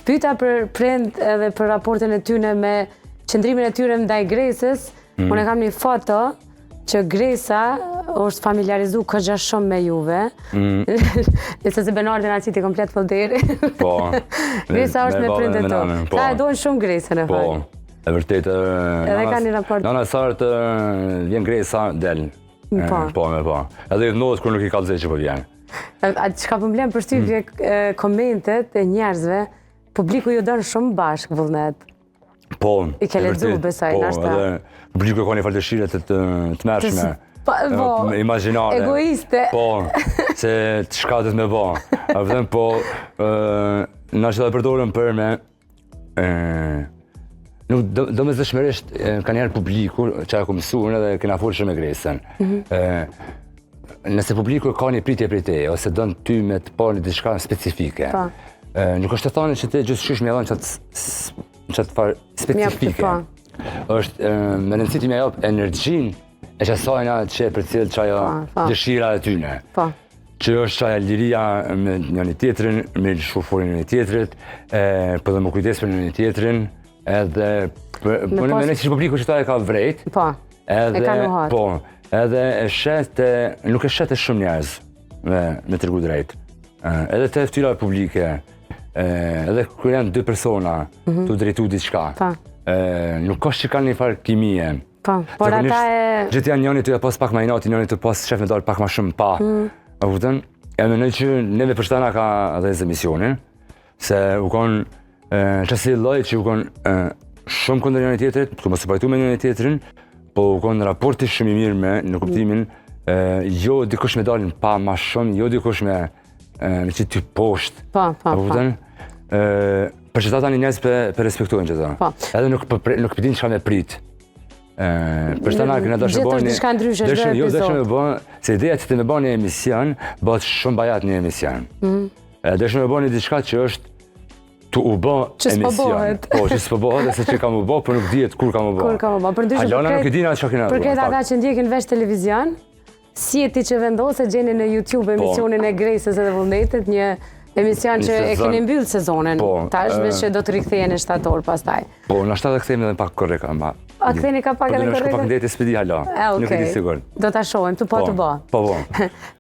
pyeta për prind edhe për raportin e tyre me qëndrimin e tyre ndaj Gresës. Unë kam një foto që Gresa është familiarizu këgja shumë me juve. Nëse se Benardin ati ti komplet pëlderi. Po. Gresa është me prindet të. Ta e dojnë shumë Gresën e fajnë. E vërtet. Edhe ka një raport. Nana Sartë vjen Gresa del. Po. Edhe i dhënohet kur nuk i kallëzej që po vjen. Që ka pëmblem për shtypje komentet e njerëzve, publiku ju dënë shumë bashkë vullnet. Po. I ke ledzu besaj, nashta. Po, edhe publiku ka një farë dëshire të mërshme. Imaginare. Egoiste. Po, se të shkatet me ba. A vëdhem, po, na që da përdorëm për me, nuk do me zëshmerisht ka njerë publiku, që e ku mësurën edhe kena folë shumë me Gresën. Nëse publiku ka një pritje prej te, ose dënë ty me të parë një diçka specifike, nuk është të thani që te gjithë shysh me edhe qatë farë specifike. është me rëndësi ti me japë energjin e që sajna që për cilë qaja dëshira e tyne. Që është qaja liria me një tjetrin, me shuforin një tjetrit, për dhe më kujdes për një tjetrin, edhe më në që publiku që ta e ka vrejt, edhe nuk e shetë shumë njerëz me tërgu drejt. Edhe të ftyra publike, edhe kërë janë dy persona të drejtu diçka. Nuk është që kanë një farë kimie. Por ata e... Gjithë janë njëni të ja pas pak ma inati, njëni të pas shef me dalë pak ma shumë pa. A vëtën, e menoj që neve përshtana ka edhe zë emisionin, se u konë qësi loj që u konë shumë këndër njëni tjetërit, të më supajtu me njëni tjetërin, po u konë raporti shumë i mirë me në kuptimin, jo dikush me dalin pa ma shumë, jo dikush me që ty poshtë. A vëtën, për që ta një njerëz për respektojnë që ta. Edhe nuk përdin që ka me pritë. Përshtana këna dashë Gjithë është diçka ndryshë, është dhe epizod. Se ideja që të me bërë një emision, bëhet shumë bajat një emision. Dashë me bërë një diçka që është të u bë emision. Po, që s'po bëhet, dhe se që kam u bë, për nuk dihet kur kam u bë. Halona nuk e dina që kena. Përket ata që ndjekin veç televizion, si e ti që vendose gjeni në YouTube emisionin e Gresës edhe Vullnetit, një emision që e keni mbyllë sezonin, tash veç që do të rikthejen e shtator pastaj. Po, në shtatë kthejmë edhe pak korreka. A kthejni ka pak edhe korreka? Po, në shko pak ndeti s'pedi hala, nuk e di sigur. Do t'a shohim, të po të bo. Po.